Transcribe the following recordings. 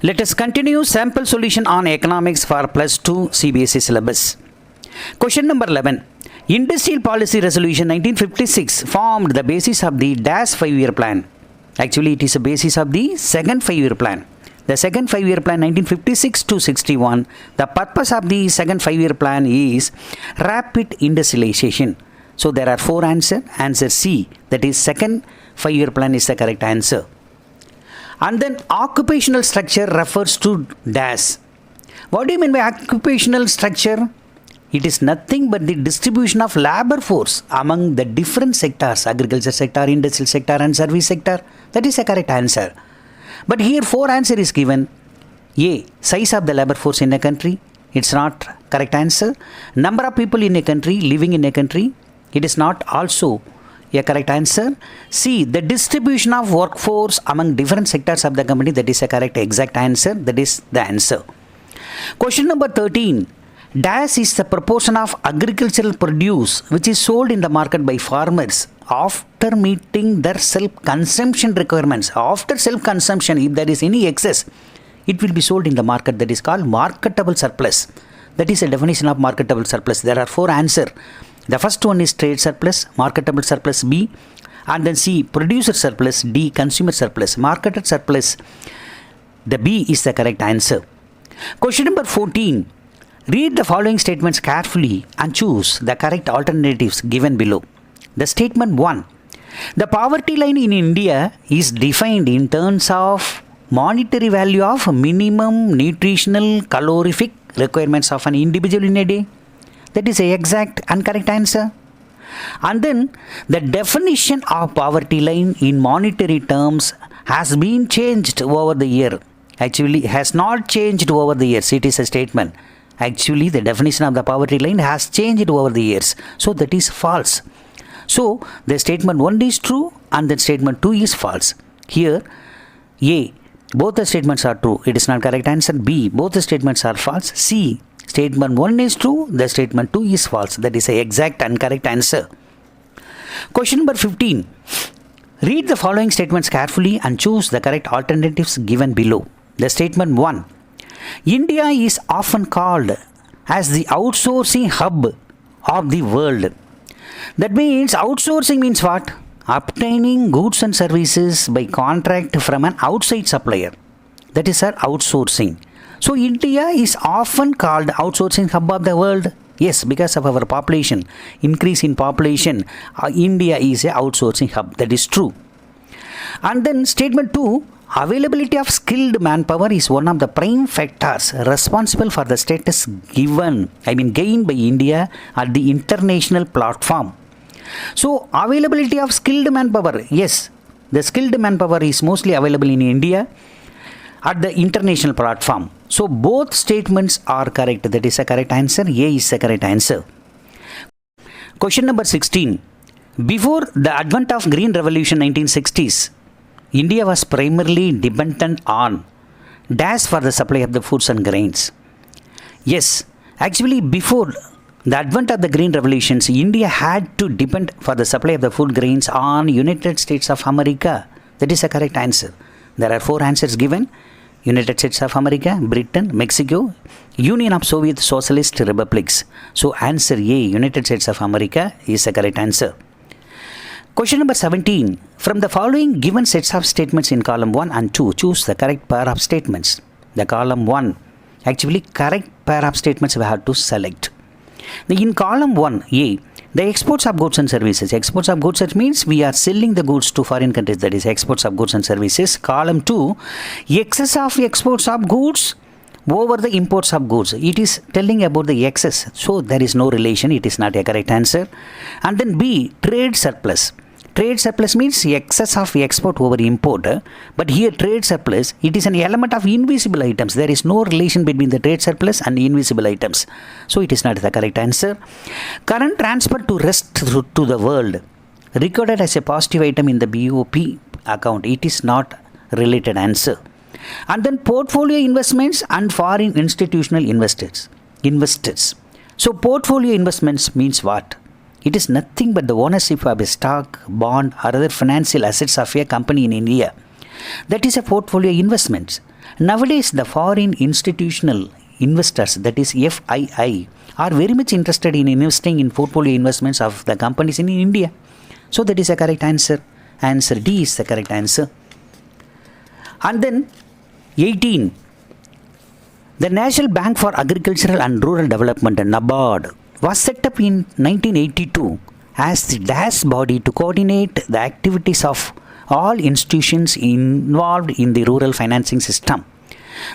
Let us continue sample solution on economics for plus 2 CBSE syllabus. Question number 11. Industrial Policy Resolution 1956 formed the basis of the DAS 5-year plan. Actually, it is the basis of the second 5-year plan. The second 5-year plan 1956 to 61. The purpose of the second 5-year plan is rapid industrialization. So there are 4 answers. Answer C, that is second 5-year plan is the correct answer. And then occupational structure refers to DAS. What do you mean by occupational structure? It is nothing but the distribution of labor force among the different sectors, agriculture sector, industrial sector and service sector. That is the correct answer. But here 4 answer is given. A, size of the labor force in a country. It's not correct answer. Number of people in a country, living in a country. It is not also a correct answer. C, the distribution of workforce among different sectors of the company. That is a correct exact answer. That is the answer. Question number 13. DAS is the proportion of agricultural produce which is sold in the market by farmers after meeting their self-consumption requirements. After self-consumption, if there is any excess, it will be sold in the market. That is called marketable surplus. That is a definition of marketable surplus. There are 4 answers. The first one is trade surplus, marketable surplus B, and then C, producer surplus, D, consumer surplus. Marketed surplus, the B is the correct answer. Question number 14. Read the following statements carefully and choose the correct alternatives given below. The statement 1. The poverty line in India is defined in terms of monetary value of minimum nutritional calorific requirements of an individual in a day. That is the exact and correct answer. And then the definition of poverty line in monetary terms has been changed over the year. Actually, has not changed over the years. It is a statement. Actually, the definition of the poverty line has changed over the years. So, that is false. So, the statement 1 is true and the statement 2 is false. Here, A, both the statements are true. It is not correct answer. B, both the statements are false. C, statement 1 is true. The statement 2 is false. That is the exact and correct answer. Question number 15. Read the following statements carefully and choose the correct alternatives given below. The statement 1. India is often called as the outsourcing hub of the world. That means outsourcing means what? Obtaining goods and services by contract from an outside supplier. That is our outsourcing. So India is often called outsourcing hub of the world. Yes, because of our population, increase in population, India is a outsourcing hub. That is true. And then statement 2. Availability of skilled manpower is one of the prime factors responsible for the status gained by India at the international platform. So, availability of skilled manpower, yes, the skilled manpower is mostly available in India at the international platform. So, both statements are correct. That is a correct answer. A is the correct answer. Question number 16. Before the advent of Green Revolution 1960s, India was primarily dependent on DAS for the supply of the foods and grains. Yes, actually before the advent of the Green Revolutions, India had to depend for the supply of the food grains on United States of America. That is the correct answer. There are 4 answers given. United States of America, Britain, Mexico, Union of Soviet Socialist Republics. So answer A, United States of America is the correct answer. Question number 17. From the following given sets of statements in column 1 and 2, choose the correct pair of statements. The column 1, actually correct pair of statements we have to select. In column 1, A, the exports of goods and services. Exports of goods means we are selling the goods to foreign countries. That is exports of goods and services. Column 2, excess of exports of goods over the imports of goods. It is telling about the excess. So there is no relation. It is not a correct answer. And then B, trade surplus. Trade surplus means excess of export over import. But here trade surplus, it is an element of invisible items. There is no relation between the trade surplus and invisible items. So it is not the correct answer. Current transfer to rest to the world, recorded as a positive item in the BOP account. It is not related answer. And then portfolio investments and foreign institutional investors. So portfolio investments means what? It is nothing but the ownership of a stock, bond or other financial assets of a company in India. That is a portfolio investment. Nowadays, the foreign institutional investors, that is FII, are very much interested in investing in portfolio investments of the companies in India. So that is the correct answer. Answer D is the correct answer. And then 18. The National Bank for Agricultural and Rural Development, NABARD, was set up in 1982 as the DAS body to coordinate the activities of all institutions involved in the rural financing system.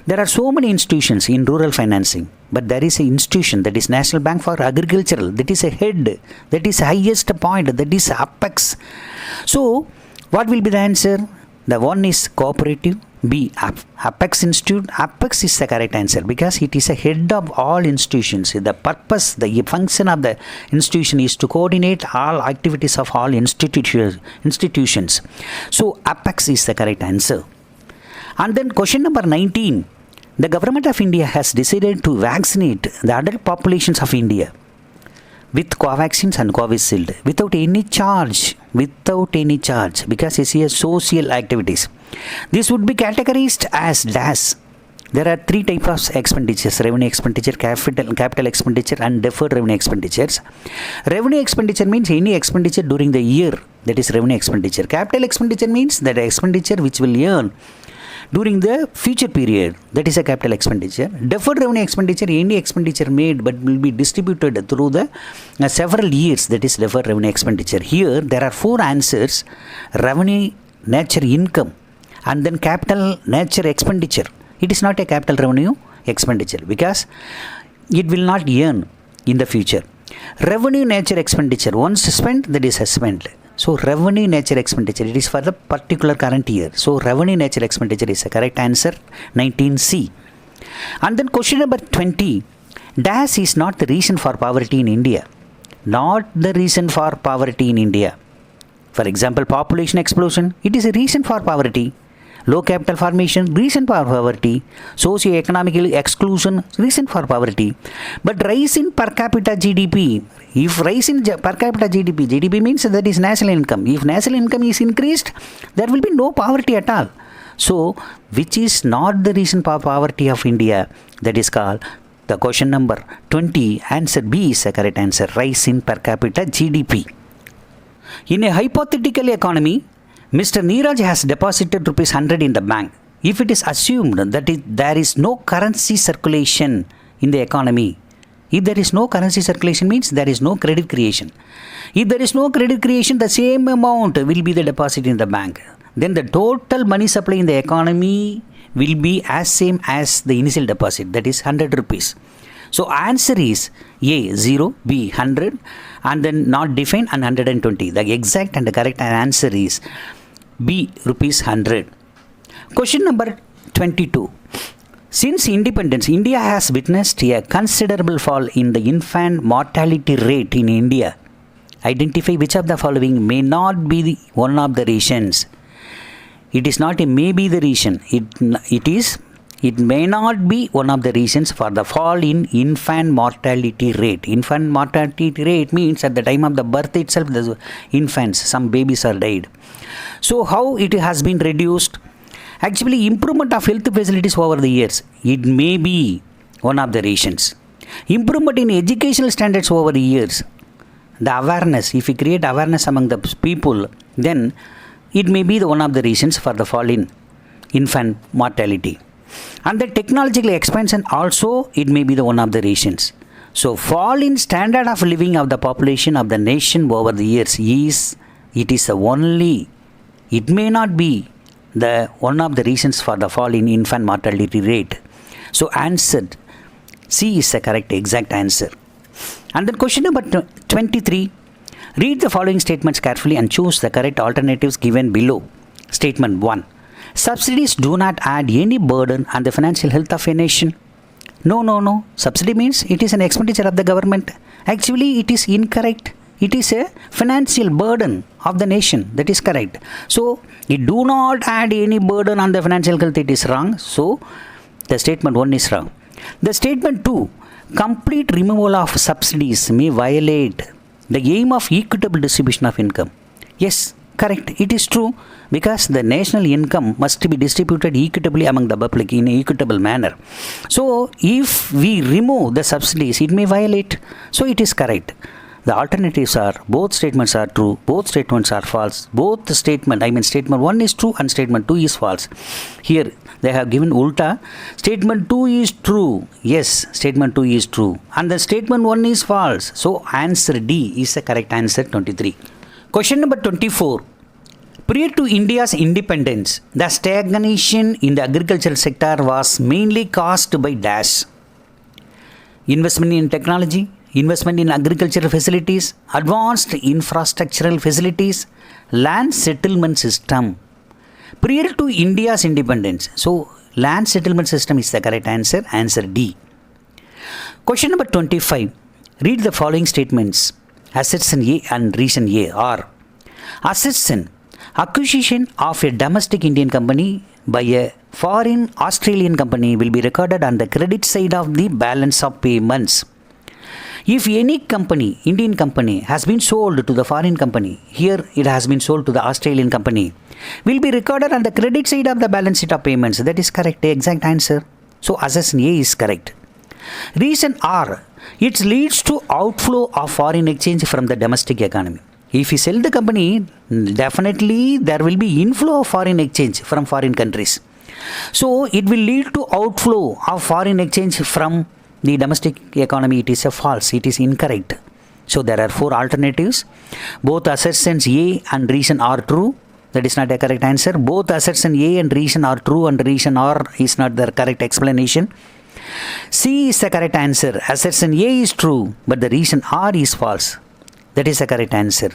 There are so many institutions in rural financing, but there is an institution, that is National Bank for Agricultural, that is a head, that is highest point, that is apex. So, what will be the answer? The one is cooperative, B, Apex Institute. Apex is the correct answer because it is a head of all institutions. The purpose, the function of the institution is to coordinate all activities of all institutions. So, Apex is the correct answer. And then question number 19. The government of India has decided to vaccinate the adult populations of India with Covaxin and Covishield without any charge, because it's a social activities. This would be categorized as DAS. There are three types of expenditures: revenue expenditure, capital expenditure, and deferred revenue expenditures. Revenue expenditure means any expenditure during the year, that is revenue expenditure. Capital expenditure means that expenditure which will earn during the future period, that is a capital expenditure. Deferred revenue expenditure, any expenditure made but will be distributed through the several years, that is deferred revenue expenditure. Here there are four answers: revenue nature income, and then capital nature expenditure. It is not a capital revenue expenditure because it will not earn in the future. Revenue nature expenditure, once spent, that is spent. So, revenue nature expenditure, it is for the particular current year. So, revenue nature expenditure is the correct answer, 19C. And then question number 20. DAS is not the reason for poverty in India. Not the reason for poverty in India. For example, population explosion, it is a reason for poverty. Low capital formation, reason for poverty. Socio-economic exclusion, reason for poverty. But rise in per capita GDP, if rise in per capita GDP means that is national income. If national income is increased, there will be no poverty at all. So, which is not the reason for poverty of India? That is called the question number 20. Answer B is the correct answer. Rise in per capita GDP. In a hypothetical economy, Mr. Neeraj has deposited rupees 100 in the bank. If it is assumed that there is no currency circulation in the economy, if there is no currency circulation means there is no credit creation. If there is no credit creation, the same amount will be the deposit in the bank. Then the total money supply in the economy will be as same as the initial deposit, that is 100 rupees. So answer is A, 0, B, 100, and then not defined, and 120. The exact and the correct answer is B, rupees 100. Question number 22. Since independence, India has witnessed a considerable fall in the infant mortality rate in India. Identify which of the following may not be one of the reasons. It is not a may be the reason. It may not be one of the reasons for the fall in infant mortality rate. Infant mortality rate means at the time of the birth itself, the infants, some babies are died. So how it has been reduced? Actually, improvement of health facilities over the years, it may be one of the reasons. Improvement in educational standards over the years, the awareness, if we create awareness among the people, then it may be one of the reasons for the fall in infant mortality. And the technological expansion also, it may be one of the reasons. So, fall in standard of living of the population of the nation over the years it may not be the one of the reasons for the fall in infant mortality rate. So, answer C is the correct exact answer. And then question number 23. Read the following statements carefully and choose the correct alternatives given below. Statement 1. Subsidies do not add any burden on the financial health of a nation. No. Subsidy means it is an expenditure of the government. Actually, it is incorrect. It is a financial burden of the nation. That is correct. So, it do not add any burden on the financial health. It is wrong. So, the statement 1 is wrong. The statement 2. Complete removal of subsidies may violate the aim of equitable distribution of income. Yes, Correct. It is true because the national income must be distributed equitably among the public in an equitable manner. So, if we remove the subsidies, it may violate. So, it is correct. The alternatives are both statements are true, both statements are false. Both the statement 1 is true and statement 2 is false. Here they have given ulta. Statement 2 is true. Yes, statement 2 is true. And the statement 1 is false. So, answer D is the correct answer 23. Question number 24. Prior to India's independence, the stagnation in the agricultural sector was mainly caused by dash. Investment in technology, investment in agricultural facilities, advanced infrastructural facilities, land settlement system. Prior to India's independence. So, land settlement system is the correct answer. Answer D. Question number 25. Read the following statements. Assertion A and reason A are: assertion, acquisition of a domestic Indian company by a foreign Australian company will be recorded on the credit side of the balance of payments. If any company, Indian company, has been sold to the foreign company, here it has been sold to the Australian company, will be recorded on the credit side of the balance sheet of payments. That is correct. The exact answer. So, assertion A is correct. Reason R, it leads to outflow of foreign exchange from the domestic economy. If you sell the company, definitely there will be inflow of foreign exchange from foreign countries. So, it will lead to outflow of foreign exchange from the domestic economy. It is a false. It is incorrect. So, there are 4 alternatives. Both assertions A and reason are true. That is not a correct answer. Both assertion A and reason are true and reason R is not the correct explanation. C is the correct answer. Assertion A is true, but the reason R is false. That is the correct answer.